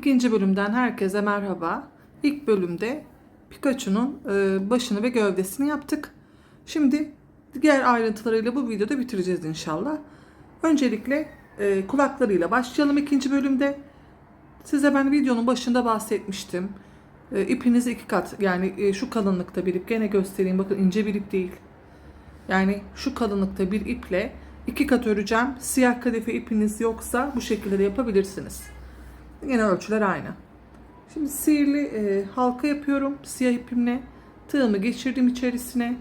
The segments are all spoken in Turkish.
İkinci bölümden herkese merhaba. İlk bölümde Pikachu'nun başını ve gövdesini yaptık. Şimdi diğer ayrıntılarıyla bu videoda bitireceğiz inşallah. Öncelikle kulaklarıyla başlayalım ikinci bölümde. Size ben videonun başında bahsetmiştim. İpinizi iki kat, yani şu kalınlıkta bir ip, gene göstereyim, bakın ince bir ip değil. Yani şu kalınlıkta bir iple iki kat öreceğim. Siyah kadife ipiniz yoksa bu şekilde de yapabilirsiniz. Yine ölçüler aynı. Şimdi sihirli halka yapıyorum. Siyah ipimle tığımı geçirdim içerisine.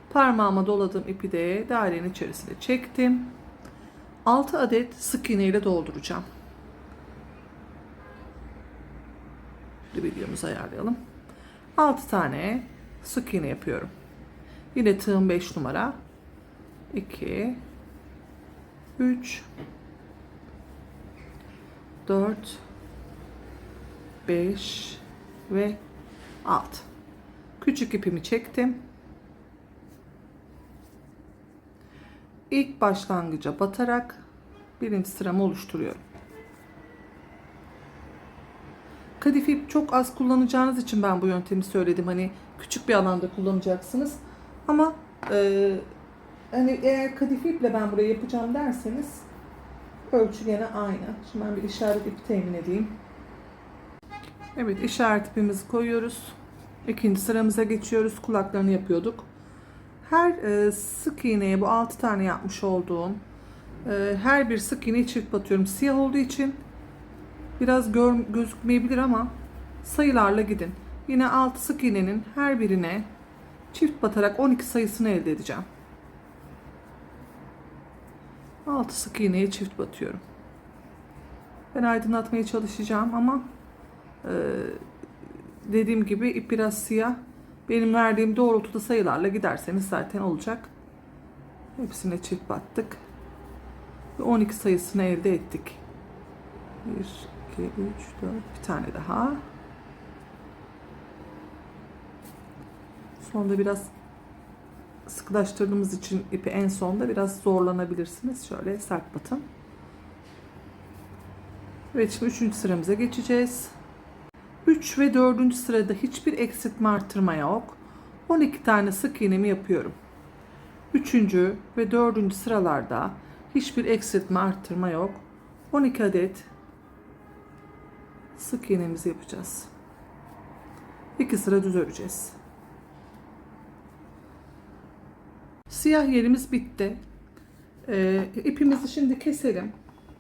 Parmağıma doladığım ipi de dairenin içerisine çektim. 6 adet sık iğne ile dolduracağım. Şimdi videomuzu ayarlayalım. 6 tane sık iğne yapıyorum. Yine tığım 5 numara. 2 3 4 5 ve 6. Küçük ipimi çektim. İlk başlangıca batarak birinci sıramı oluşturuyorum. Kadife ip çok az kullanacağınız için ben bu yöntemi söyledim. Hani küçük bir alanda kullanacaksınız. Ama hani eğer kadife iple ben burayı yapacağım derseniz ölçü gene aynı. Şimdi ben bir işaret ipi temin edeyim. Evet, işaret ipimizi koyuyoruz. İkinci sıramıza geçiyoruz. Kulaklarını yapıyorduk. Her sık iğneye, bu 6 tane yapmış olduğum her bir sık iğneyi çift batıyorum. Siyah olduğu için biraz gözükmeyebilir ama sayılarla gidin. Yine 6 sık iğnenin her birine çift batarak 12 sayısını elde edeceğim. 6 sık iğneye çift batıyorum. Ben aydınlatmaya çalışacağım ama dediğim gibi ip biraz siyah. Benim verdiğim doğrultuda sayılarla giderseniz zaten olacak. Hepsine çift battık. Ve 12 sayısını elde ettik. 1, 2, 3, 4. Bir tane daha. Sonda biraz sıkılaştırdığımız için ipi en sonda biraz zorlanabilirsiniz. Şöyle sert batın. Evet, şimdi 3. sıramıza geçeceğiz. 3 ve 4. sırada hiçbir eksiltme artırma yok. 12 tane sık iğnemi yapıyorum. 3. ve 4. sıralarda hiçbir eksiltme arttırma yok. 12 adet sık iğnemizi yapacağız. 2 sıra düz öreceğiz. Siyah yerimiz bitti. İpimizi şimdi keselim.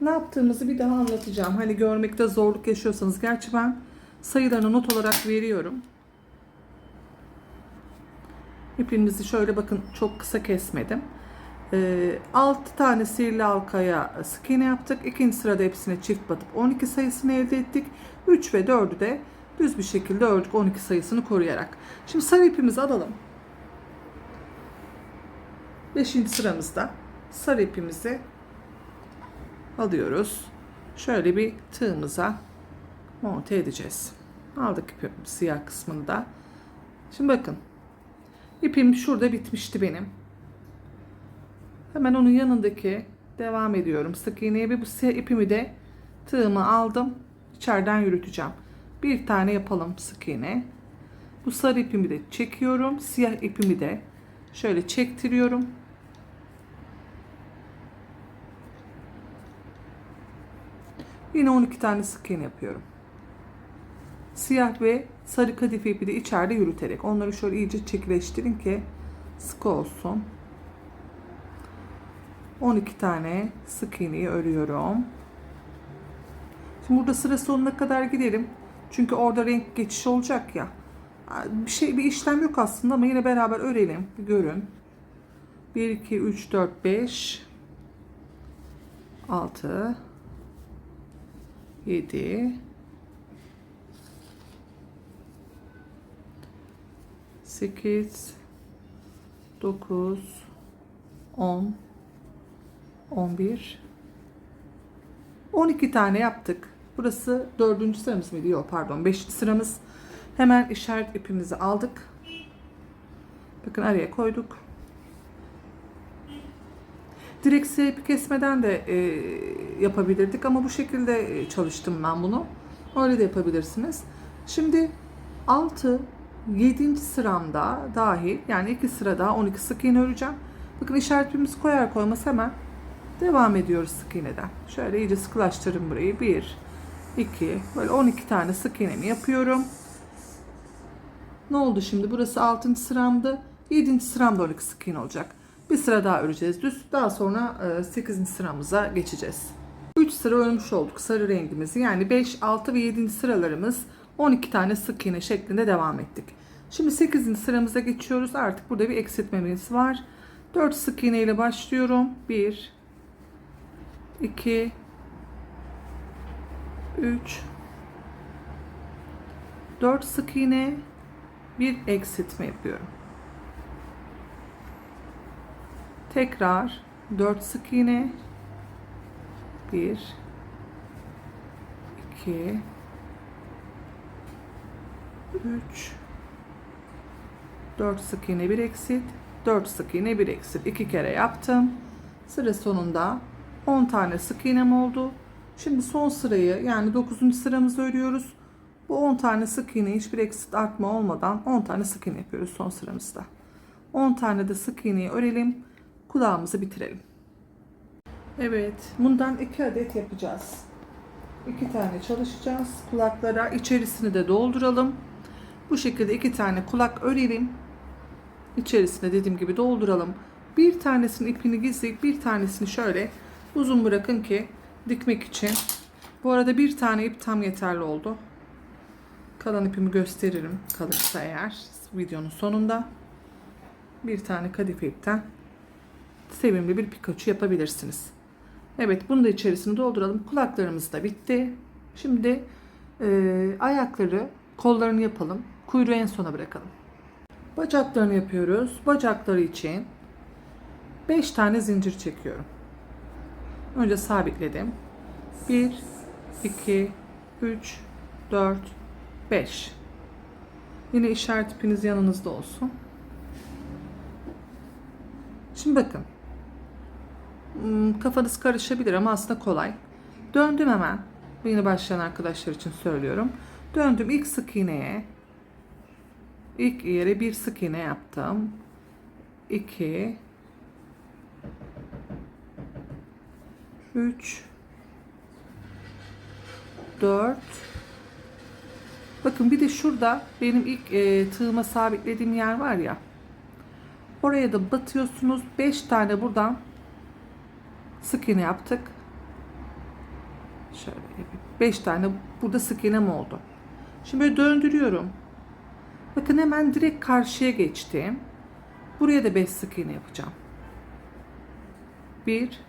Ne yaptığımızı bir daha anlatacağım. Hani görmekte zorluk yaşıyorsanız, gerçi ben sayılarını not olarak veriyorum. İpimizi şöyle bakın, çok kısa kesmedim. 6 tane sihirli halkaya sık iğne yaptık. İkinci sırada hepsine çift batıp 12 sayısını elde ettik. 3 ve 4'ü de düz bir şekilde ördük 12 sayısını koruyarak. Şimdi sarı ipimizi alalım. 5. sıramızda sarı ipimizi alıyoruz. Şöyle bir tığımıza monte edeceğiz. Aldık ipim siyah kısmını da. Şimdi bakın. İpim şurada bitmişti benim. Hemen onun yanındaki devam ediyorum. Sık iğneye bir bu siyah ipimi de tığımı aldım. İçeriden yürüteceğim. Bir tane yapalım sık iğne. Bu sarı ipimi de çekiyorum. Siyah ipimi de şöyle çektiriyorum. Yine 12 tane sık iğne yapıyorum. Siyah ve sarı kadife ipi de içeride yürüterek onları şöyle iyice çekileştirin ki sıkı olsun. 12 tane sık iğneyi örüyorum. Şimdi burada sıra sonuna kadar gidelim. Çünkü orada renk geçişi olacak ya. Bir işlem yok aslında ama yine beraber örelim. Bir görün. 1, 2, 3, 4, 5, 6, 7, 8, 9, 10, 11, 12 tane yaptık. Burası 4. sıramız mıydı? Yok, pardon, 5. sıramız. Hemen işaret ipimizi aldık. Bakın araya koyduk. Direkt siyah ipi kesmeden de yapabilirdik ama bu şekilde çalıştım ben bunu. Öyle de yapabilirsiniz. Şimdi 6, 7. sıramda dahil, yani 2 sıra daha 12 sık iğne öreceğim. Bakın işaretimizi koyar koymaz hemen devam ediyoruz sık iğneden. Şöyle iyice sıkılaştırın burayı. 1, 2, böyle 12 tane sık iğnemi yapıyorum. Ne oldu şimdi? Burası 6. sıramdı. 7. sıramda 12 sık iğne olacak. Bir sıra daha öreceğiz düz. Daha sonra 8. sıramıza geçeceğiz. 3 sıra örmüş olduk sarı rengimizi. Yani 5, 6 ve 7. sıralarımız 12 tane sık iğne şeklinde devam ettik. Şimdi 8. sıramıza geçiyoruz. Artık burada bir eksiltmemiz var. 4 sık iğne ile başlıyorum. 1, 2, 3, 4 sık iğne, bir eksiltme yapıyorum. Tekrar 4 sık iğne, 1, 2, 3, 4 sık iğne, bir eksilt, 4 sık iğne, bir eksilt. 2 kere yaptım. Sıra sonunda 10 tane sık iğnem oldu. Şimdi son sırayı, yani 9. sıramızı örüyoruz. Bu 10 tane sık iğne, hiçbir eksilt artma olmadan 10 tane sık iğne yapıyoruz son sıramızda. 10 tane de sık iğneyi örelim. Kulağımızı bitirelim. Evet, bundan 2 adet yapacağız. 2 tane çalışacağız. Kulaklara içerisini de dolduralım. Bu şekilde 2 tane kulak örelim. İçerisine dediğim gibi dolduralım. Bir tanesinin ipini gizleyip bir tanesini şöyle uzun bırakın ki dikmek için. Bu arada bir tane ip tam yeterli oldu. Kalan ipimi gösteririm kalırsa eğer videonun sonunda. Bir tane kadife ipten sevimli bir Pikachu yapabilirsiniz. Evet, bunu da içerisine dolduralım. Kulaklarımız da bitti. Şimdi ayakları, kollarını yapalım. Kuyruğu en sona bırakalım. Bacaklarını yapıyoruz. Bacakları için 5 tane zincir çekiyorum. Önce sabitledim. 1, 2, 3, 4, 5. Yine işaret ipiniz yanınızda olsun. Şimdi bakın. Kafanız karışabilir ama aslında kolay. Döndüm hemen. Yeni başlayan arkadaşlar için söylüyorum. Döndüm ilk sık iğneye. İlk yere bir sık iğne yaptım. 2, 3, 4. Bakın bir de şurada benim ilk tığıma sabitlediğim yer var ya. Oraya da batıyorsunuz. 5 tane buradan sık iğne yaptık. Şöyle 5 tane burada sık iğnem oldu. Şimdi böyle döndürüyorum. Bakın hemen direkt karşıya geçtim. Buraya da 5 sık iğne yapacağım. 1,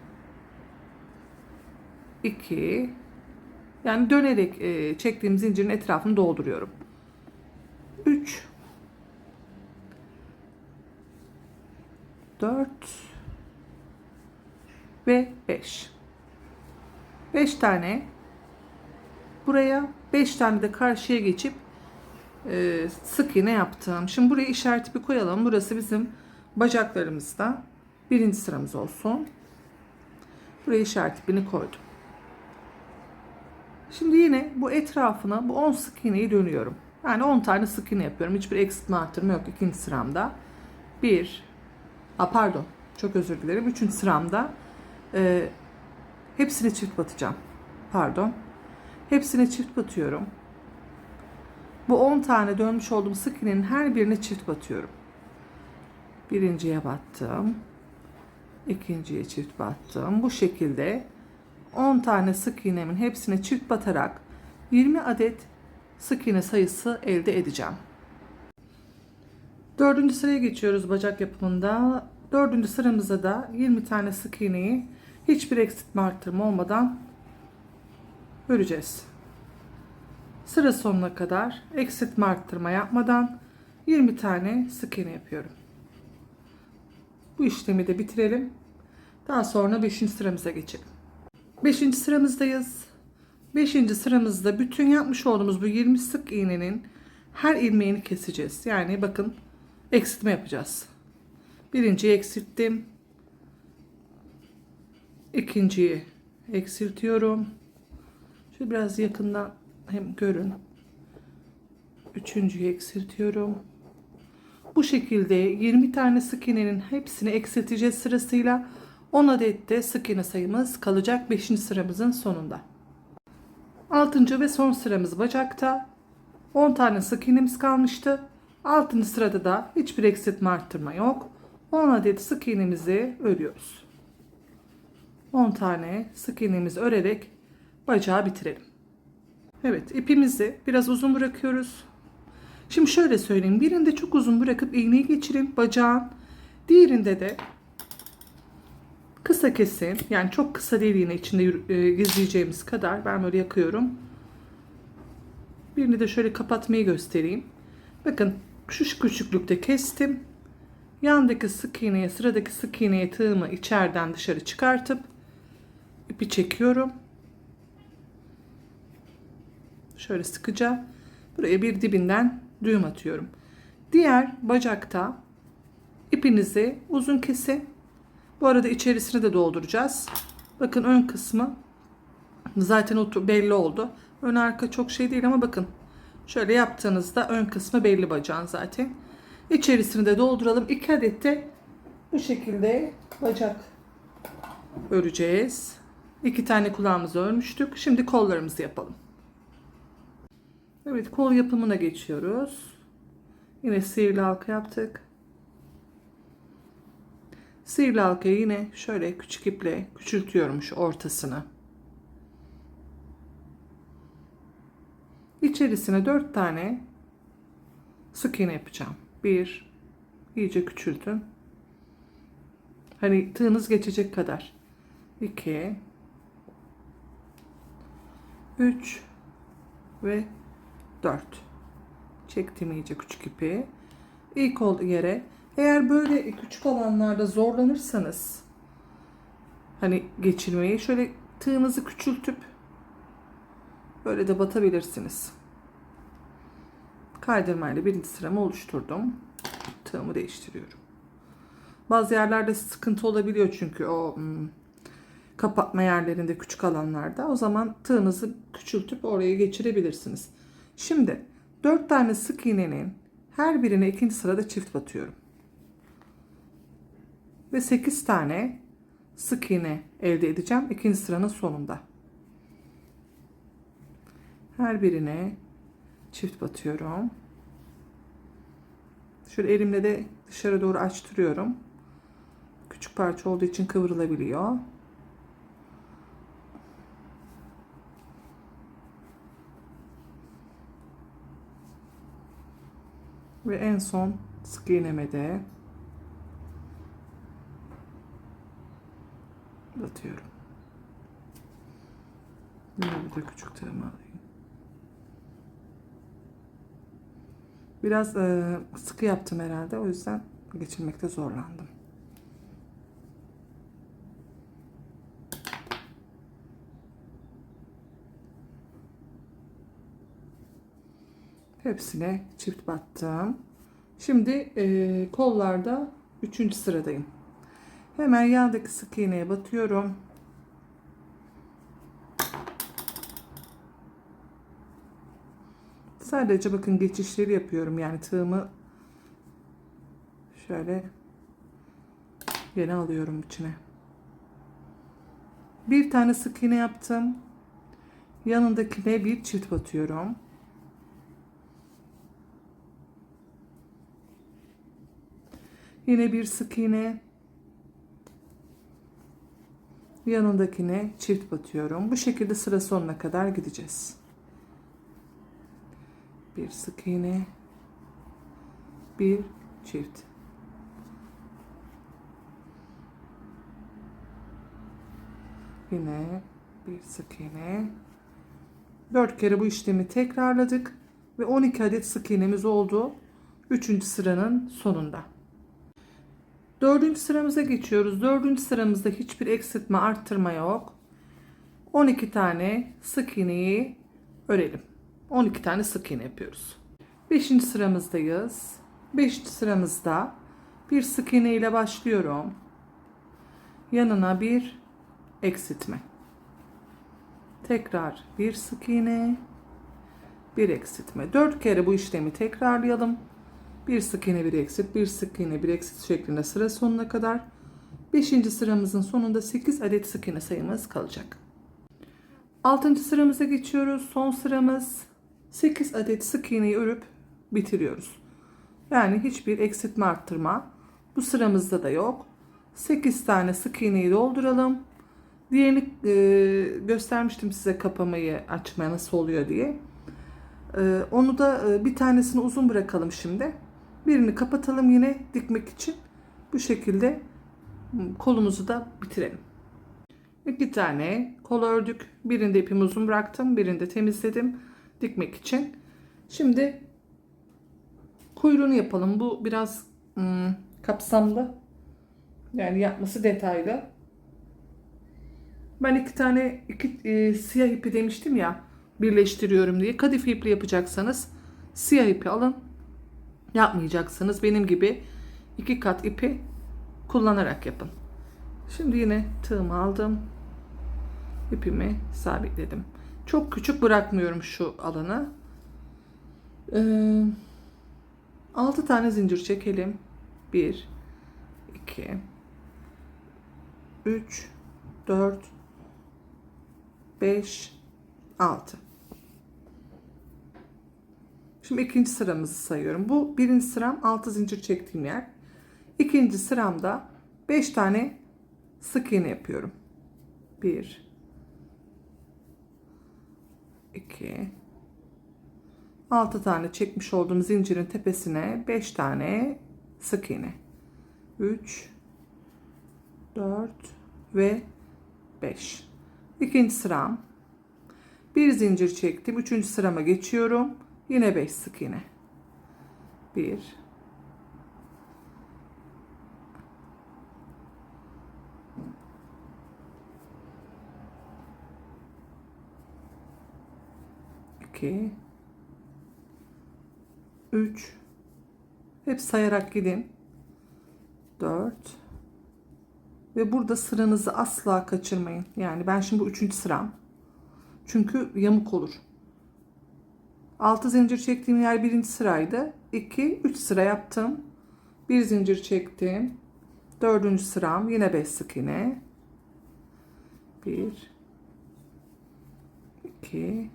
2, yani dönerek çektiğim zincirin etrafını dolduruyorum. 3, 4 ve 5. 5 tane buraya, 5 tane de karşıya geçip sık iğne yaptım. Şimdi buraya işaret ipi koyalım. Burası bizim bacaklarımızda. 1. sıramız olsun. Buraya işaret ipini koydum. Şimdi yine bu etrafına bu 10 sık iğneyi dönüyorum. Yani 10 tane sık iğne yapıyorum. Hiçbir eksiltme artırma yok 2. sıramda. 1, pardon, çok özür dilerim. 3. sıramda hepsine çift batacağım. Pardon. Hepsine çift batıyorum. Bu 10 tane dönmüş olduğum sık iğnenin her birine çift batıyorum. Birinciye battım. İkinciye çift battım. Bu şekilde 10 tane sık iğnemin hepsine çift batarak 20 adet sık iğne sayısı elde edeceğim. 4. sıraya geçiyoruz bacak yapımında. 4. sıramızda da 20 tane sık iğneyi hiçbir eksiltme artırma olmadan öreceğiz. Sıra sonuna kadar eksiltme arttırma yapmadan 20 tane sık iğne yapıyorum. Bu işlemi de bitirelim. Daha sonra 5. sıramıza geçelim. 5. sıramızdayız. 5. sıramızda bütün yapmış olduğumuz bu 20 sık iğnenin her ilmeğini keseceğiz. Yani bakın eksiltme yapacağız. Birinciyi eksilttim. İkinciyi eksiltiyorum. Şöyle biraz yakından hem görün. Üçüncüyü eksiltiyorum. Bu şekilde 20 tane sık iğnenin hepsini eksilteceğiz sırasıyla. 10 adet de sık iğne sayımız kalacak 5. sıramızın sonunda. 6. ve son sıramız bacakta. 10 tane sık iğnemiz kalmıştı. 6. sırada da hiçbir eksiltme arttırma yok. 10 adet sık iğnemizi örüyoruz. 10 tane sık iğnemizi örerek bacağı bitirelim. Evet, ipimizi biraz uzun bırakıyoruz. Şimdi şöyle söyleyeyim. Birinde çok uzun bırakıp iğneyi geçirin bacağın. Diğerinde de kısa kesin. Yani çok kısa değil, yine içinde gizleyeceğimiz kadar. Ben böyle yakıyorum. Birini de şöyle kapatmayı göstereyim. Bakın şu küçüklükte kestim. Yandaki sık iğneye, sıradaki sık iğneye tığımı içeriden dışarı çıkartıp ipi çekiyorum. Şöyle sıkıca buraya bir dibinden düğüm atıyorum. Diğer bacakta ipinizi uzun kesin. Bu arada içerisine de dolduracağız. Bakın ön kısmı zaten belli oldu. Ön arka çok şey değil ama bakın şöyle yaptığınızda ön kısmı belli bacağın zaten. İçerisini de dolduralım. 2 adet de bu şekilde bacak öreceğiz. 2 tane kulağımızı örmüştük. Şimdi kollarımızı yapalım. Evet, kol yapımına geçiyoruz. Yine sihirli halka yaptık. Sihirli halkayı yine şöyle küçük iple küçültüyorum şu ortasını. İçerisine 4 tane sık iğne yapacağım. 1, iyice küçültün. Hani tığınız geçecek kadar. 2, 3 ve 4. Çektim iyice küçük ipi. İlk yere, eğer böyle küçük alanlarda zorlanırsanız hani geçirmeyi, şöyle tığınızı küçültüp böyle de batabilirsiniz. Kaydırmayla birinci sıramı oluşturdum. Tığımı değiştiriyorum. Bazı yerlerde sıkıntı olabiliyor çünkü o kapatma yerlerinde, küçük alanlarda. O zaman tığınızı küçültüp oraya geçirebilirsiniz. Şimdi 4 tane sık iğnenin her birine ikinci sırada çift batıyorum. Ve 8 tane sık iğne elde edeceğim ikinci sıranın sonunda. Her birine çift batıyorum. Şöyle elimle de dışarı doğru açtırıyorum. Küçük parça olduğu için kıvrılabiliyor. Ve en son sık iğneme de batıyorum. Bir de küçük tığımı alayım. Biraz sıkı yaptım herhalde. O yüzden geçirmekte zorlandım. Hepsine çift battım. Şimdi kollarda 3. sıradayım. Hemen yandaki sık iğneye batıyorum. Sadece bakın geçişleri yapıyorum. Yani tığımı şöyle yine alıyorum içine. Bir tane sık iğne yaptım. Yanındakine bir çift batıyorum. Yine bir sık iğne. Yanındakine çift batıyorum. Bu şekilde sıra sonuna kadar gideceğiz. Bir sık iğne, bir çift. Yine bir sık iğne. 4 kere bu işlemi tekrarladık ve 12 adet sık iğnemiz oldu 3. sıranın sonunda. 4. sıramıza geçiyoruz. 4. sıramızda hiçbir eksiltme, arttırma yok. 12 tane sık iğneyi örelim. 12 tane sık iğne yapıyoruz. 5. sıramızdayız. 5. sıramızda bir sık iğne ile başlıyorum. Yanına bir eksiltme. Tekrar bir sık iğne. bir eksiltme. 4 kere bu işlemi tekrarlayalım. Bir sık iğne bir eksilt, bir sık iğne bir eksilt şeklinde sıra sonuna kadar. 5. sıramızın sonunda 8 adet sık iğne sayımız kalacak. 6. sıramıza geçiyoruz. Son sıramız 8 adet sık iğneyi örüp bitiriyoruz. Yani hiçbir eksiltme arttırma bu sıramızda da yok. 8 tane sık iğneyi dolduralım. Diğerini göstermiştim size, kapamayı, açmaya nasıl oluyor diye. Onu da bir tanesini uzun bırakalım şimdi. Birini kapatalım yine dikmek için. Bu şekilde kolumuzu da bitirelim. 2 tane kol ördük. Birinde ipimi uzun bıraktım. Birinde temizledim dikmek için. Şimdi kuyruğunu yapalım. Bu biraz kapsamlı. Yani yapması detaylı. Ben iki siyah ipi demiştim ya, birleştiriyorum diye. Kadife ipli yapacaksanız siyah ipi alın. Yapmayacaksanız benim gibi 2 kat ipi kullanarak yapın. Şimdi yine tığımı aldım. İpimi sabitledim. Çok küçük bırakmıyorum şu alanı. 6 tane zincir çekelim. 1 2 3 4 5 6. Şimdi ikinci sıramızı sayıyorum. Bu birinci sıram 6 zincir çektiğim yer. İkinci sıramda 5 tane sık iğne yapıyorum. 1 2 6 tane çekmiş olduğum zincirin tepesine 5 tane sık iğne. 3 4 ve 5. İkinci sıram. Bir zincir çektim. Üçüncü sırama geçiyorum. Yine 5 sık iğne. 1 2 3 hep sayarak gidin. 4 ve burada sıranızı asla kaçırmayın. Yani ben şimdi bu üçüncü sıram. Çünkü yamuk olur. 6 zincir çektiğim yer birinci sıraydı. 2 3 sıra yaptım. Bir zincir çektim. Dördüncü sıram yine 5 sık iğne. 1 2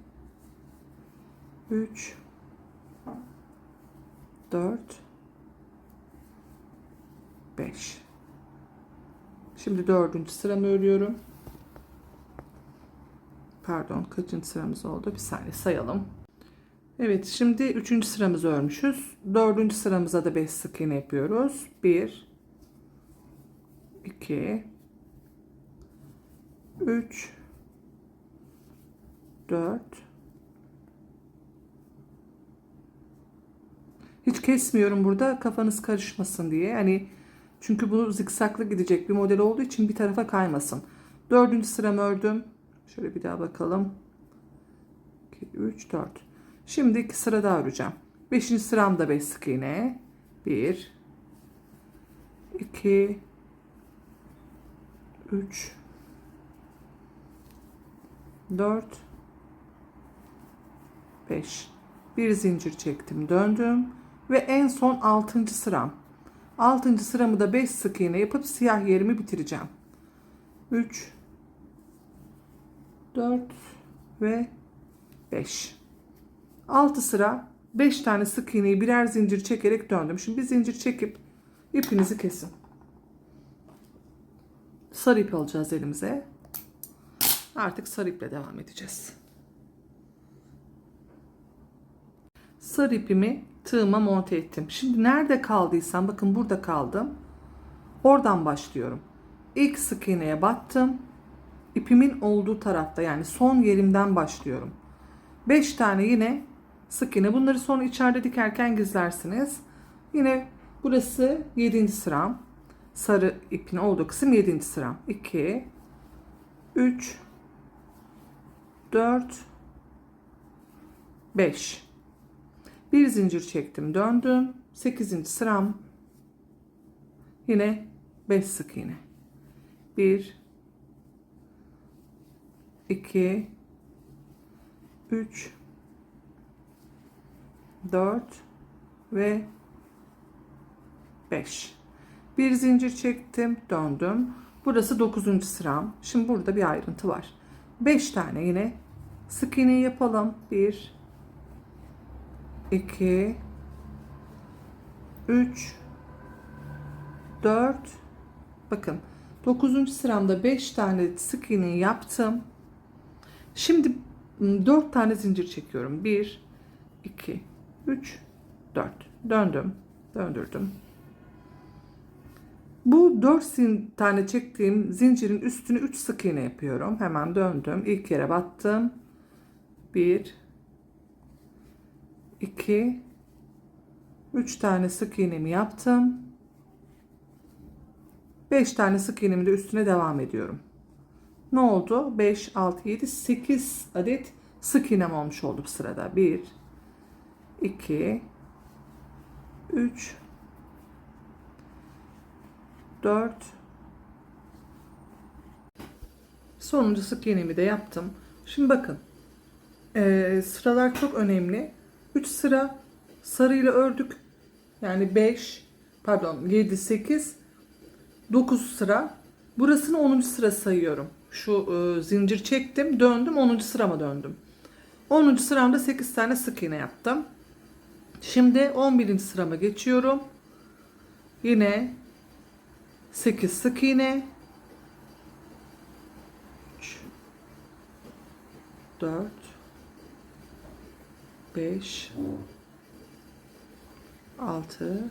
3 4 5. Şimdi dördüncü sıramı örüyorum. Pardon, kaçıncı sıramız oldu? Bir saniye sayalım. Evet, şimdi üçüncü sıramızı örmüşüz. Dördüncü sıramıza da 5 sık iğne yapıyoruz. 1 2 3 4. Hiç kesmiyorum burada, kafanız karışmasın diye. Hani çünkü bu zikzaklı gidecek bir model olduğu için bir tarafa kaymasın. Dördüncü sıramı ördüm. Şöyle bir daha bakalım. 2 3 4. Şimdi 2 sıra daha öreceğim. 5. sıramda 5 sık iğne. 1 2 3 4 5. Bir zincir çektim, döndüm ve en son 6. sıram. 6. sıramı da 5 sık iğne yapıp siyah yerimi bitireceğim. 3 4 ve 5. 6 sıra 5 tane sık iğneyi birer zincir çekerek döndüm. Şimdi bir zincir çekip ipinizi kesin. Sarı ip alacağız elimize. Artık sarı iple devam edeceğiz. Sarı ipimi tığıma monte ettim. Şimdi nerede kaldıysam, bakın burada kaldım. Oradan başlıyorum. İlk sık iğneye battım. İpimin olduğu tarafta, yani son yerimden başlıyorum. 5 tane yine sık iğne. Bunları sonra içeride dikerken gizlersiniz. Yine burası 7. sıram. Sarı ipin olduğu kısım 7. sıram. 2 3 4 5. Bir zincir çektim, döndüm. 8. sıram. Yine 5 sık iğne. 1 2 3 4 ve 5. Bir zincir çektim, döndüm. Burası 9. sıram. Şimdi burada bir ayrıntı var. 5 tane yine sık iğne yapalım. 1 2 3 4. Bakın 9. sıramda 5 tane sık iğne yaptım. Şimdi 4 tane zincir çekiyorum. 1 2 3 4. Döndüm, döndürdüm. Bu 4 tane çektiğim zincirin üstüne 3 sık iğne yapıyorum. Hemen döndüm. İlk yere battım. 1 2 3 tane sık iğnemi yaptım. 5 tane sık iğnemi de üstüne devam ediyorum. Ne oldu? 5 6 7 8 adet sık iğnem olmuş oldu bu sırada. 1 2 3 4. Sonuncu sık iğnemi de yaptım. Şimdi bakın. Sıralar çok önemli. 3 sıra sarıyla ördük. Yani 5 pardon 7 8 9 sıra. Burasını 10. sıra sayıyorum. Şu zincir çektim, döndüm, 10. sırama döndüm. 10. sıramda 8 tane sık iğne yaptım. Şimdi 11. sırama geçiyorum. Yine 8 sık iğne. 3 4 5 6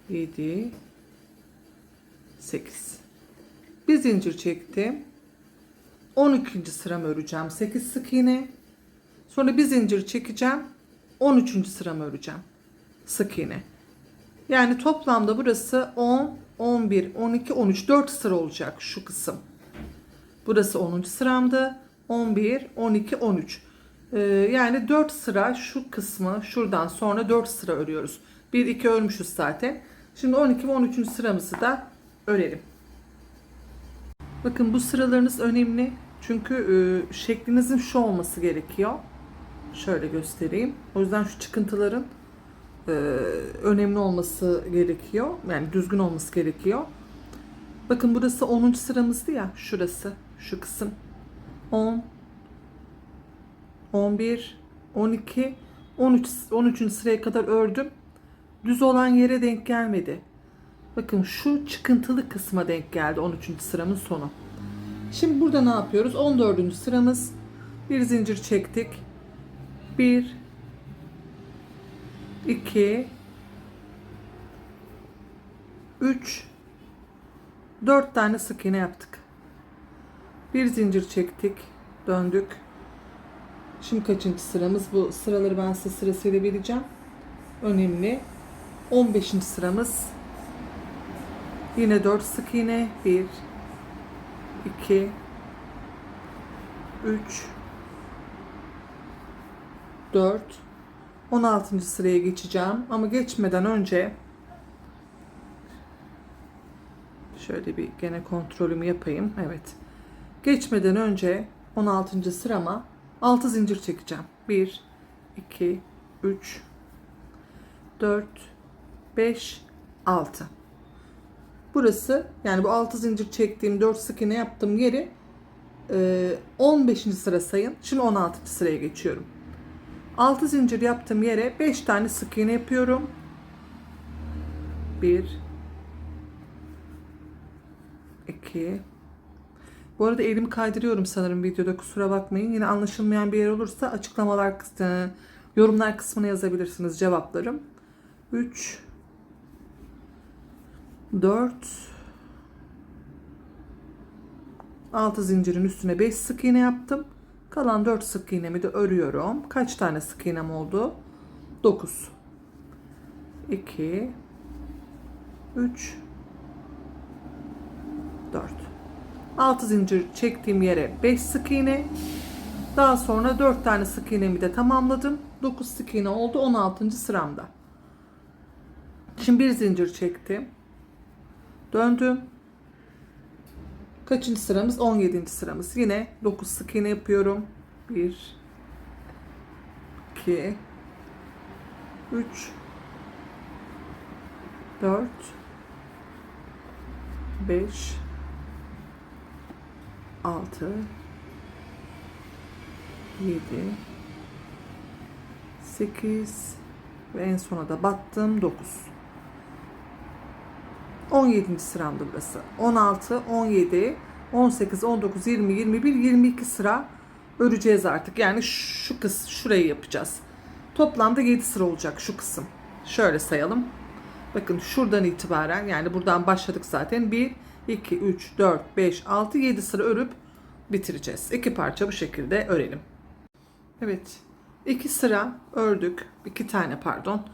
7 8. Bir zincir çektim. 12. sıramı öreceğim. 8 sık iğne. Sonra bir zincir çekeceğim. 13. sıramı öreceğim. Sık iğne. Yani toplamda burası 10, 11, 12, 13. 4 sıra olacak şu kısım. Burası 10. sıramdı. 11, 12, 13. Yani 4 sıra şu kısmı şuradan sonra 4 sıra örüyoruz. 1, 2 örmüşüz zaten. Şimdi 12 ve 13. sıramızı da örelim. Bakın bu sıralarınız önemli. Çünkü şeklinizin şu olması gerekiyor. Şöyle göstereyim. O yüzden şu çıkıntıların önemli olması gerekiyor. Yani düzgün olması gerekiyor. Bakın burası 10. sıramızdı ya. Şurası. Şu kısım. 10 11 12 13. sıraya kadar ördüm. Düz olan yere denk gelmedi. Bakın şu çıkıntılı kısma denk geldi 13. sıramın sonu. Şimdi burada ne yapıyoruz? 14. sıramız. Bir zincir çektik. 1 2 3 4 tane sık iğne yaptık. Bir zincir çektik. Döndük. Şimdi kaçıncı sıramız? Bu sıraları ben size sırasıyla vereceğim. Önemli. 15. sıramız. Yine 4 sık iğne. 1 2 3 4 16. sıraya geçeceğim. Ama geçmeden önce şöyle bir gene kontrolümü yapayım. Evet. Geçmeden önce 16. sırama 6 zincir çekeceğim. 1 2 3 4 5 6. Burası yani bu 6 zincir çektiğim 4 sık iğne yaptığım yeri 15. sıra sayın. Şimdi 16. sıraya geçiyorum. 6 zincir yaptığım yere 5 tane sık iğne yapıyorum. 1 2. Bu arada elimi kaydırıyorum sanırım videoda, kusura bakmayın. Yine anlaşılmayan bir yer olursa açıklamalar yorumlar kısmına yazabilirsiniz cevaplarım. 3 4 6 zincirin üstüne 5 sık iğne yaptım. Kalan 4 sık iğnemi de örüyorum. Kaç tane sık iğnem oldu? 9 2 3 4. 6 zincir çektiğim yere 5 sık iğne. Daha sonra 4 tane sık iğnemi de tamamladım. 9 sık iğne oldu 16. sıramda. Şimdi bir zincir çektim. Döndüm. Kaçıncı sıramız? 17. sıramız. Yine 9 sık iğne yapıyorum. 1 2, 3, 4, 5, 6, 7, 8 ve en sona da battım 9. 17. sıramda burası. 16, 17, 18, 19, 20, 21, 22 sıra öreceğiz artık. Yani şu kısım, şurayı yapacağız. Toplamda 7 sıra olacak şu kısım. Şöyle sayalım. Bakın şuradan itibaren, yani buradan başladık zaten. 1, 2, 3, 4, 5, 6, 7 sıra örüp bitireceğiz. 2 parça bu şekilde örelim. Evet. 2 sıra ördük. 2 tane pardon.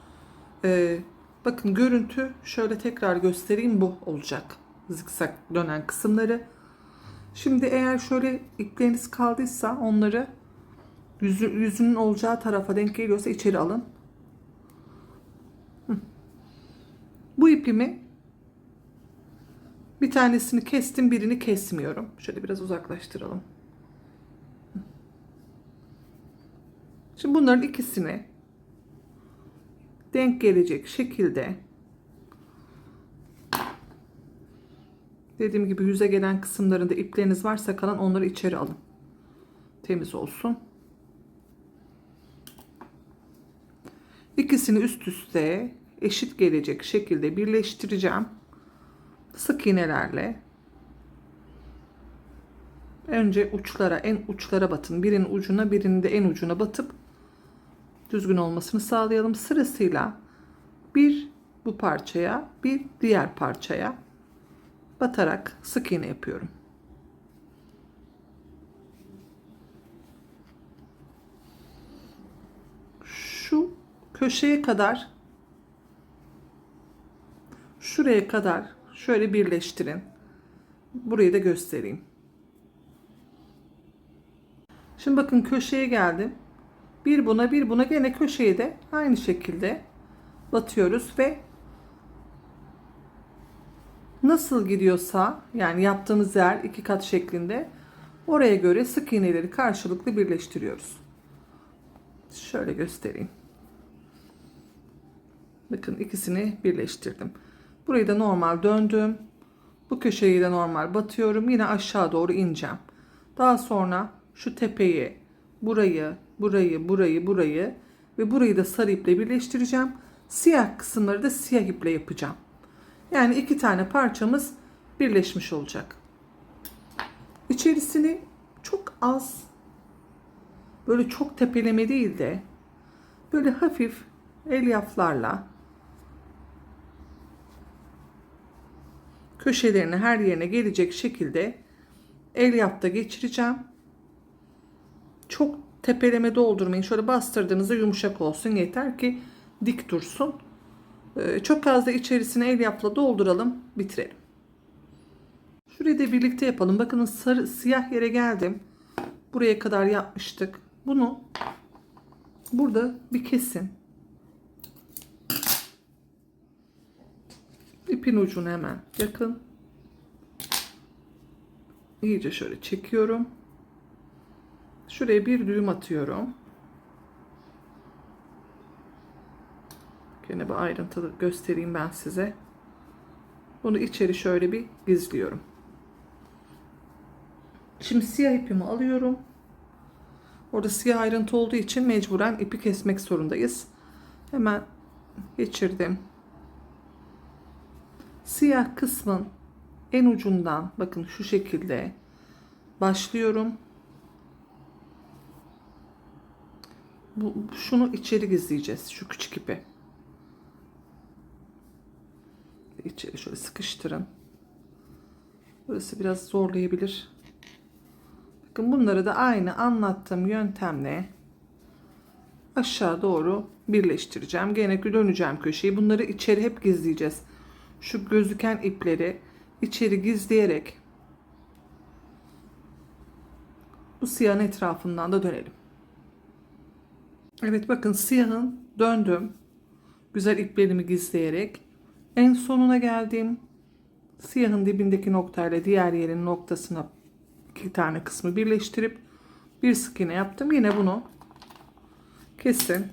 Bakın görüntü şöyle tekrar göstereyim, bu olacak. Zikzak dönen kısımları. Şimdi eğer şöyle ipleriniz kaldıysa onları yüzünün olacağı tarafa denk geliyorsa içeri alın. Bu ipimi bir tanesini kestim, birini kesmiyorum. Şöyle biraz uzaklaştıralım. Şimdi bunların ikisini denk gelecek şekilde, dediğim gibi yüze gelen kısımlarında ipleriniz varsa kalan onları içeri alın. Temiz olsun. İkisini üst üste eşit gelecek şekilde birleştireceğim. Sık iğnelerle. Önce uçlara, en uçlara batın. Birinin ucuna, birinin de en ucuna batıp düzgün olmasını sağlayalım. Sırasıyla bir bu parçaya, bir diğer parçaya batarak sık iğne yapıyorum. Şu köşeye kadar, şuraya kadar şöyle birleştirin. Burayı da göstereyim. Şimdi bakın köşeye geldim. Bir buna, bir buna, gene köşeye de aynı şekilde batıyoruz ve nasıl gidiyorsa, yani yaptığımız yer 2 kat şeklinde, oraya göre sık iğneleri karşılıklı birleştiriyoruz. Şöyle göstereyim. Bakın ikisini birleştirdim. Burayı da normal döndüm. Bu köşeyi de normal batıyorum. Yine aşağı doğru ineceğim. Daha sonra şu tepeyi, burayı ve burayı da sarı iple birleştireceğim. Siyah kısımları da siyah iple yapacağım. Yani 2 tane parçamız birleşmiş olacak. İçerisini çok az, böyle çok tepeleme değil de böyle hafif elyaflarla köşelerine, her yerine gelecek şekilde elyafta geçireceğim. Çok tepeleme doldurmayın. Şöyle bastırdığınızda yumuşak olsun. Yeter ki dik dursun. Çok az da içerisine elyafla dolduralım. Bitirelim. Şurayı da birlikte yapalım. Bakın sarı, siyah yere geldim. Buraya kadar yapmıştık. Bunu burada bir kesin. İpin ucunu hemen yakın. İyice şöyle çekiyorum. Şuraya bir düğüm atıyorum. Yine bu ayrıntılı göstereyim ben size. Bunu içeri şöyle bir gizliyorum. Şimdi siyah ipimi alıyorum. Orada siyah ayrıntı olduğu için mecburen ipi kesmek zorundayız. Hemen geçirdim. Siyah kısmın en ucundan, bakın şu şekilde başlıyorum. Şunu içeri gizleyeceğiz. Şu küçük ipi. İçeri şöyle sıkıştırın. Burası biraz zorlayabilir. Bakın bunları da aynı anlattığım yöntemle aşağı doğru birleştireceğim. Gene döneceğim köşeyi. Bunları içeri hep gizleyeceğiz. Şu gözüken ipleri içeri gizleyerek bu siyahın etrafından da dönelim. Evet, bakın siyahın döndüm. Güzel iplerimi gizleyerek en sonuna geldim. Siyahın dibindeki noktayla diğer yerin noktasına 2 tane kısmı birleştirip bir sık iğne yaptım. Yine bunu kesin.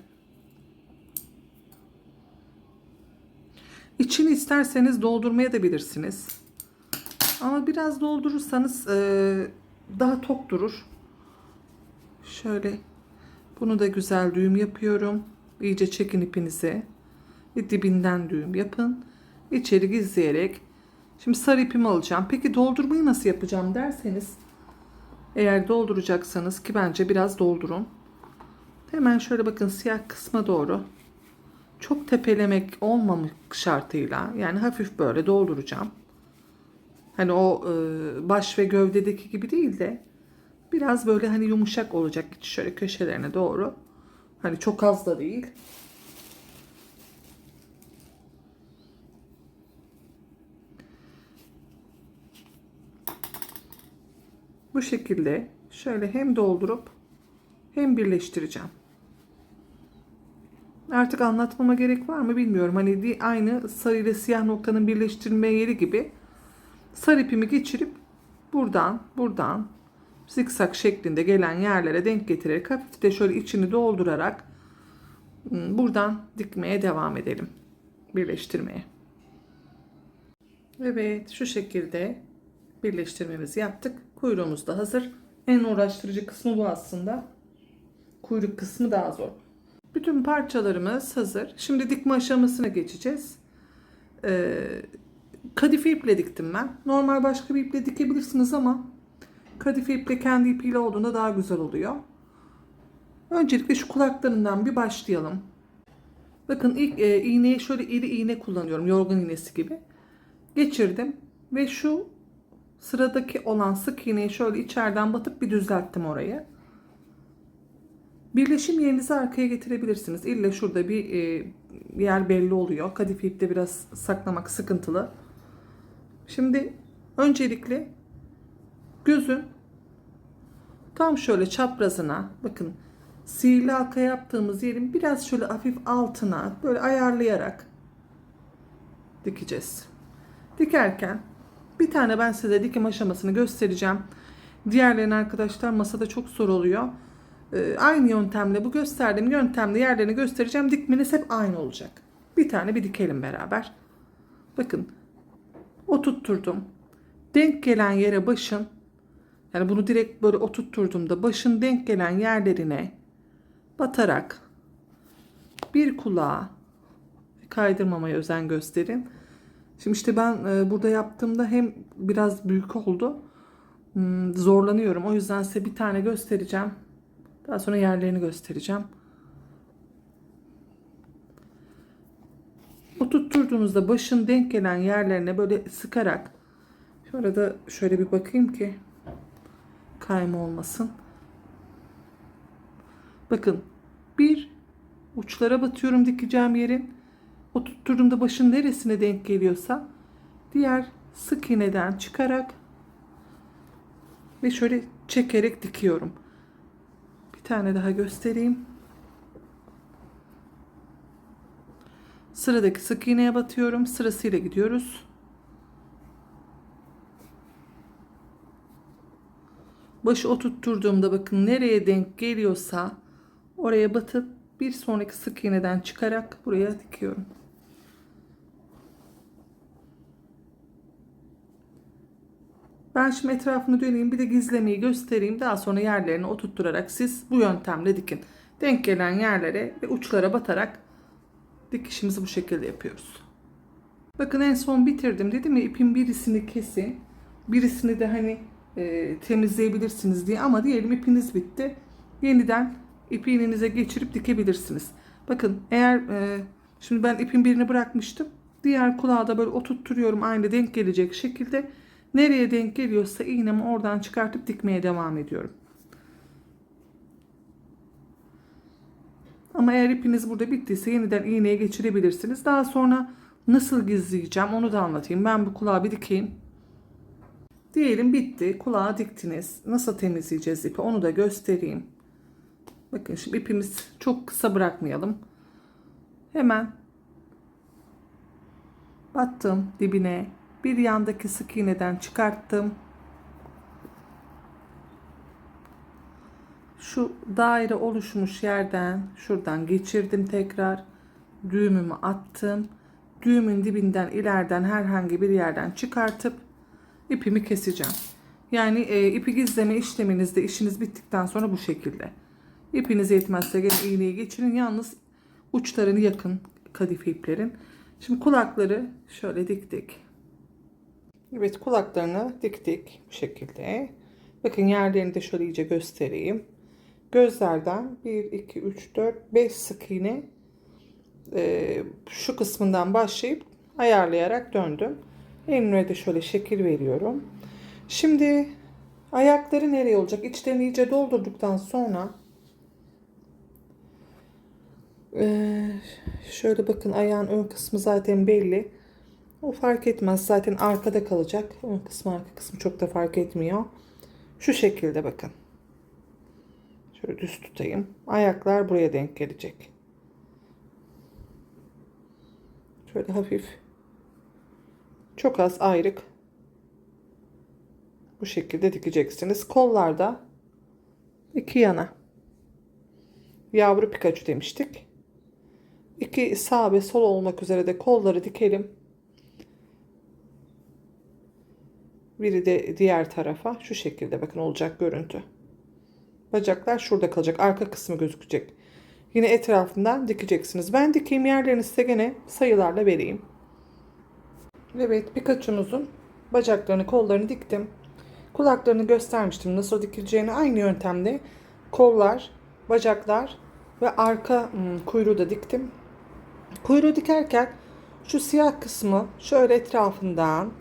İçini isterseniz doldurmaya da bilirsiniz. Ama biraz doldurursanız daha tok durur. Şöyle bunu da güzel düğüm yapıyorum. İyice çekin ipinizi. Ve dibinden düğüm yapın. İçeri gizleyerek. Şimdi sarı ipimi alacağım. Peki doldurmayı nasıl yapacağım derseniz. Eğer dolduracaksanız ki bence biraz doldurun. Hemen şöyle bakın siyah kısma doğru. Çok tepelemek olmamak şartıyla. Yani hafif böyle dolduracağım. Hani o baş ve gövdedeki gibi değil de biraz böyle hani yumuşak olacak. Şöyle köşelerine doğru. Hani çok az da değil. Bu şekilde şöyle hem doldurup hem birleştireceğim. Artık anlatmama gerek var mı bilmiyorum. Hani aynı sarı ile siyah noktanın birleştirme yeri gibi sarı ipimi geçirip buradan zikzak şeklinde gelen yerlere denk getirerek hafif de şöyle içini doldurarak buradan dikmeye devam edelim. Birleştirmeye. Evet, şu şekilde birleştirmemizi yaptık. Kuyruğumuz da hazır. En uğraştırıcı kısmı bu aslında. Kuyruk kısmı daha zor. Bütün parçalarımız hazır. Şimdi dikme aşamasına geçeceğiz. Kadife iple diktim ben. Normal başka bir iple dikebilirsiniz ama kadife iple kendi ipiyle olduğunda daha güzel oluyor. Öncelikle şu kulaklarından bir başlayalım. Bakın ilk iğneyi şöyle iri iğne kullanıyorum. Yorgan iğnesi gibi. Geçirdim ve şu sıradaki olan sık iğneyi şöyle içeriden batıp bir düzelttim orayı. Birleşim yerinizi arkaya getirebilirsiniz. İlle şurada bir yer belli oluyor. Kadife ipte biraz saklamak sıkıntılı. Şimdi öncelikle gözün tam şöyle çaprazına bakın sihirli halka yaptığımız yerin biraz şöyle hafif altına böyle ayarlayarak dikeceğiz. Dikerken bir tane ben size dikim aşamasını göstereceğim. Diğerlerini arkadaşlar masada çok zor oluyor. Aynı yöntemle bu gösterdiğim yöntemle yerlerini göstereceğim. Dikmeniz hep aynı olacak. Bir tane bir dikelim beraber. Bakın oturtturdum. Denk gelen yere başın yani bunu direkt böyle oturtturduğumda başın denk gelen yerlerine batarak bir kulağa kaydırmamaya özen gösterin. Şimdi işte ben burada yaptığımda hem biraz büyük oldu. Zorlanıyorum. O yüzden size bir tane göstereceğim. Daha sonra yerlerini göstereceğim. Oturtturduğunuzda başın denk gelen yerlerine böyle sıkarak şu arada şöyle bir bakayım ki kayma olmasın. Bakın bir uçlara batıyorum dikeceğim yerin. Oturtturduğumda başın neresine denk geliyorsa diğer sık iğneden çıkarak ve şöyle çekerek dikiyorum. Bir tane daha göstereyim. Sıradaki sık iğneye batıyorum. Sırasıyla gidiyoruz. Başı oturtturduğumda bakın nereye denk geliyorsa oraya batıp bir sonraki sık iğneden çıkarak buraya dikiyorum. Ben şimdi etrafını döneyim bir de gizlemeyi göstereyim. Daha sonra yerlerini oturtturarak siz bu yöntemle dikin. Denk gelen yerlere ve uçlara batarak dikişimizi bu şekilde yapıyoruz. Bakın en son bitirdim dedim ya ipin birisini kesin. Birisini de hani temizleyebilirsiniz diye ama diyelim ipiniz bitti. Yeniden ipi iğnenize geçirip dikebilirsiniz. Bakın eğer şimdi ben ipin birini bırakmıştım. Diğer kulağı da böyle oturtturuyorum aynı denk gelecek şekilde. Nereye denk geliyorsa iğnemi oradan çıkartıp dikmeye devam ediyorum. Ama eğer ipiniz burada bittiyse yeniden iğneye geçirebilirsiniz. Daha sonra nasıl gizleyeceğim onu da anlatayım. Ben bu kulağı bir dikeyim. Diyelim bitti. Kulağı diktiniz. Nasıl temizleyeceğiz ipi onu da göstereyim. Bakın şimdi ipimiz çok kısa bırakmayalım. Hemen battım dibine. Bir yandaki sık iğneden çıkarttım. şu daire oluşmuş yerden şuradan geçirdim, tekrar düğümümü attım. Düğümün dibinden ileriden herhangi bir yerden çıkartıp ipimi keseceğim. Yani ipi gizleme işleminizde işiniz bittikten sonra bu şekilde. İpiniz yetmezse gene iğneyi geçirin. Yalnız uçlarını yakın kadife iplerin. Şimdi kulakları şöyle diktik. Evet, kulaklarını diktik bu şekilde. Bakın yerlerini de şöyle iyice göstereyim. Gözlerden 1, 2, 3, 4, 5 sık iğne şu kısmından başlayıp ayarlayarak döndüm. Elimle de şöyle şekil veriyorum. Şimdi ayakları nereye olacak? İçlerini iyice doldurduktan sonra şöyle bakın, ayağın ön kısmı zaten belli. O fark etmez. Zaten arkada kalacak. Ön kısmı arka kısmı çok da fark etmiyor. Şu şekilde bakın. Şöyle düz tutayım. Ayaklar buraya denk gelecek. Şöyle hafif. Çok az ayrık. Bu şekilde dikeceksiniz. Kollarda iki yana. Yavru Pikachu demiştik. İki sağ ve sol olmak üzere de kolları dikelim. Biri de diğer tarafa. Şu şekilde bakın olacak görüntü. Bacaklar şurada kalacak. Arka kısmı gözükecek. Yine etrafından dikeceksiniz. Ben dikeyim, yerlerini size gene sayılarla vereyim. Evet, Pikachu'nuzun bacaklarını, kollarını diktim. Kulaklarını göstermiştim nasıl dikileceğini. Aynı yöntemde kollar, bacaklar ve arka kuyruğu da diktim. Kuyruğu dikerken şu siyah kısmı şöyle etrafından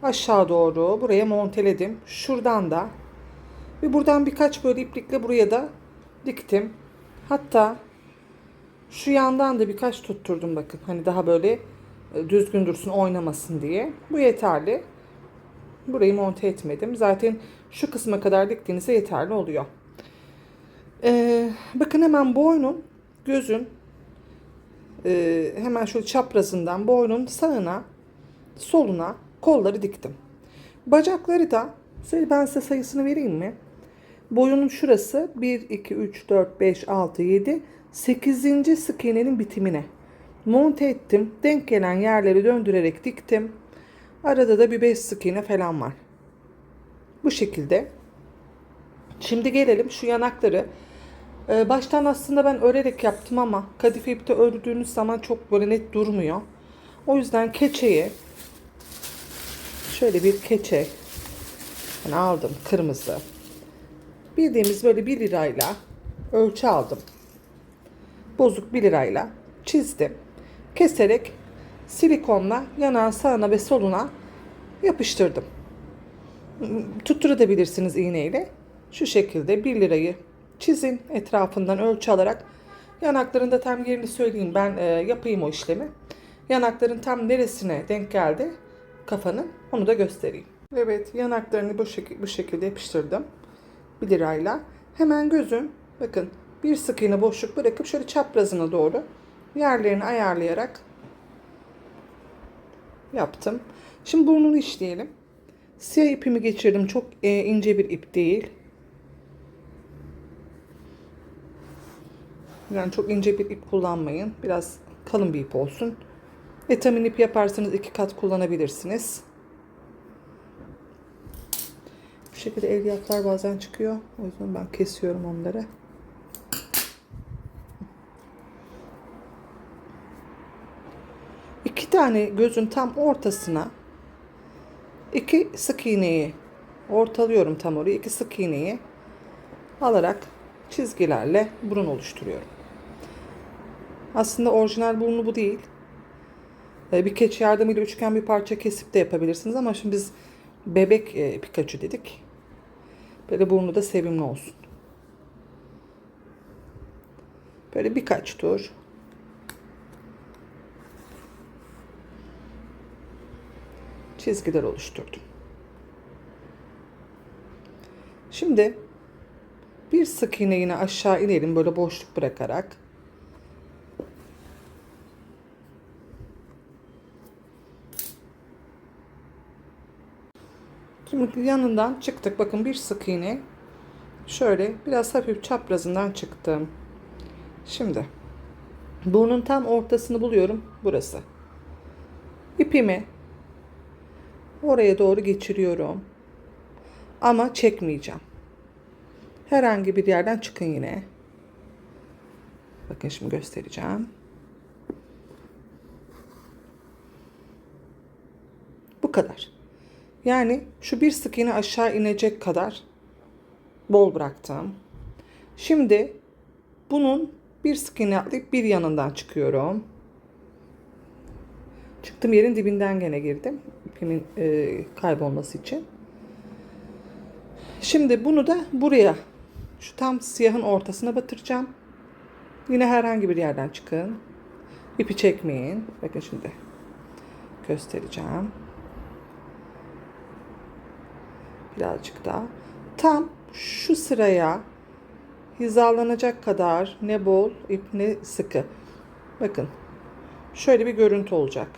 aşağı doğru buraya monteledim. Şuradan da ve buradan birkaç böyle iplikle buraya da diktim. Hatta şu yandan da birkaç tutturdum bakın. Hani daha böyle düzgün dursun, oynamasın diye. Bu yeterli. Burayı monte etmedim. Zaten şu kısma kadar diktiğinizde yeterli oluyor. Bakın hemen boynun, gözün hemen şöyle çaprazından boynun sağına, soluna kolları diktim. Bacakları da ben size sayısını vereyim mi? Boyunun şurası 1, 2, 3, 4, 5, 6, 7, 8. sık iğnenin bitimine monte ettim. Denk gelen yerleri döndürerek diktim. Arada da bir 5 sık iğne falan var. Bu şekilde. Şimdi gelelim şu yanakları. Baştan aslında ben örerek yaptım ama kadife ipte ördüğünüz zaman çok böyle net durmuyor. O yüzden keçeyi şöyle bir keçe yani aldım, kırmızı. Bildiğimiz böyle 1 lirayla ölçü aldım. Bozuk 1 lirayla çizdim. Keserek silikonla yanağın sağına ve soluna yapıştırdım. Tutturabilirsiniz iğneyle. Şu şekilde 1 lirayı çizin, etrafından ölçü alarak. Yanakların da tam yerini söyleyeyim, ben yapayım o işlemi. Yanakların tam neresine denk geldi kafanın, onu da göstereyim. Evet, yanaklarını bu şekilde yapıştırdım 1 lirayla. Hemen gözün bakın bir sık iğne boşluk bırakıp şöyle çaprazına doğru yerlerini ayarlayarak yaptım. Şimdi burnunu işleyelim. Siyah ipimi geçirdim. Çok ince bir ip değil. Yani çok ince bir ip kullanmayın. Biraz kalın bir ip olsun. Etamin ip yaparsanız 2 kat kullanabilirsiniz. Bu şekilde elyaflar bazen çıkıyor. O yüzden ben kesiyorum onları. İki tane gözün tam ortasına 2 sık iğneyi ortalıyorum, tam oraya 2 sık iğneyi alarak çizgilerle burun oluşturuyorum. Aslında orijinal burnu bu değil. Bir keçi yardımıyla üçgen bir parça kesip de yapabilirsiniz ama şimdi biz bebek Pikachu dedik. Böyle burnu da sevimli olsun. Böyle birkaç tur. Çizgiler oluşturdum. Şimdi bir sık iğne yine aşağı inelim böyle boşluk bırakarak. Şimdi yanından çıktık. Bakın bir sık iğne Şöyle biraz hafif çaprazından çıktım. Şimdi burnun tam ortasını buluyorum. Burası. İpimi oraya doğru geçiriyorum. Ama çekmeyeceğim. Herhangi bir yerden çıkın yine. Bakın şimdi göstereceğim. Bu kadar. Yani şu bir sık iğne aşağı inecek kadar bol bıraktım. Şimdi bunun bir sık iğne atlayıp bir yanından çıkıyorum. Çıktığım yerin dibinden gene girdim. İpimin kaybolması için. Şimdi bunu da buraya, şu tam siyahın ortasına batıracağım. Yine herhangi bir yerden çıkın. İpi çekmeyin. Bakın şimdi göstereceğim. Birazcık daha. Tam şu sıraya hizalanacak kadar ne bol ip ne sıkı. Bakın şöyle bir görüntü olacak.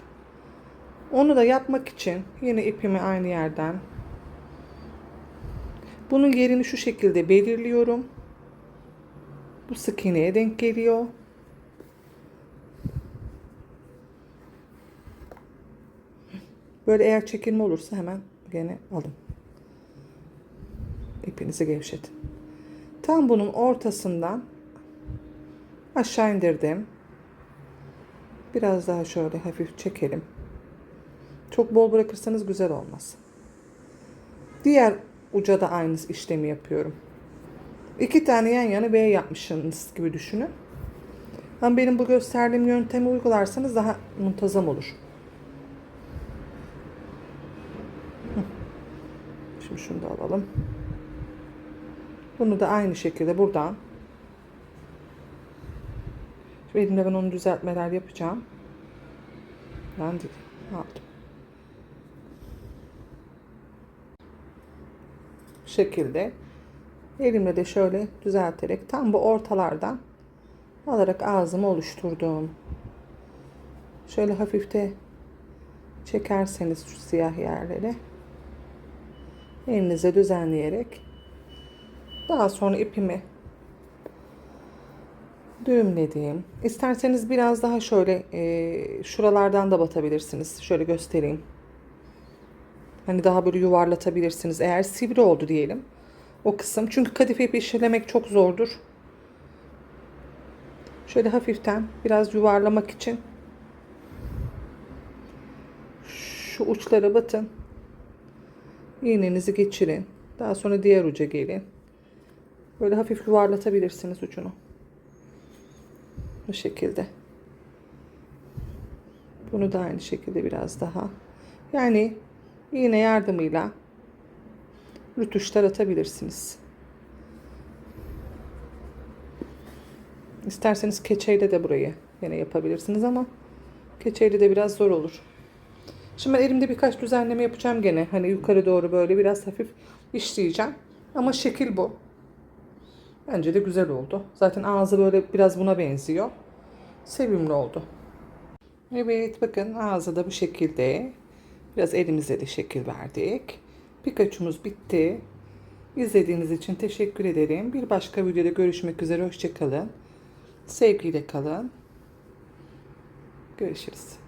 Onu da yapmak için yine ipimi aynı yerden, bunun yerini şu şekilde belirliyorum. Bu sık iğneye denk geliyor. Böyle eğer çekilme olursa hemen gene alın. İpinizi gevşetin. Tam bunun ortasından aşağı indirdim. Biraz daha şöyle hafif çekelim. Çok bol bırakırsanız güzel olmaz. Diğer uca da aynı işlemi yapıyorum. 2 tane yan yana B yapmışsınız gibi düşünün. Ama benim bu gösterdiğim yöntemi uygularsanız daha muntazam olur. Şimdi şunu da alalım. Bunu da aynı şekilde buradan. Şimdi elimde ben onu düzeltmeler yapacağım. Ben de aldım. Bu şekilde elimle de şöyle düzelterek tam bu ortalardan alarak ağzımı oluşturdum. Şöyle hafif de çekerseniz şu siyah yerleri elinize düzenleyerek daha sonra ipimi düğümledim. İsterseniz biraz daha şöyle şuralardan da batabilirsiniz. Şöyle göstereyim. Hani daha böyle yuvarlatabilirsiniz. Eğer sivri oldu diyelim o kısım. Çünkü kadife ipi işlemek çok zordur. Şöyle hafiften biraz yuvarlamak için şu uçlara batın. İğnenizi geçirin. Daha sonra diğer uca gelin. Böyle hafif yuvarlatabilirsiniz ucunu. Bu şekilde. Bunu da aynı şekilde biraz daha. Yani iğne yardımıyla rötuşlar atabilirsiniz. İsterseniz keçeyle de burayı yine yapabilirsiniz ama keçeyle de biraz zor olur. Şimdi ben elimde birkaç düzenleme yapacağım gene. Hani yukarı doğru böyle biraz hafif işleyeceğim. Ama şekil bu. Bence de güzel oldu. Zaten ağzı böyle biraz buna benziyor. Sevimli oldu. Evet bakın ağzı da bu şekilde. Biraz elimize de şekil verdik. Pikachu'muz bitti. İzlediğiniz için teşekkür ederim. Bir başka videoda görüşmek üzere. Hoşça kalın. Sevgiyle kalın. Görüşürüz.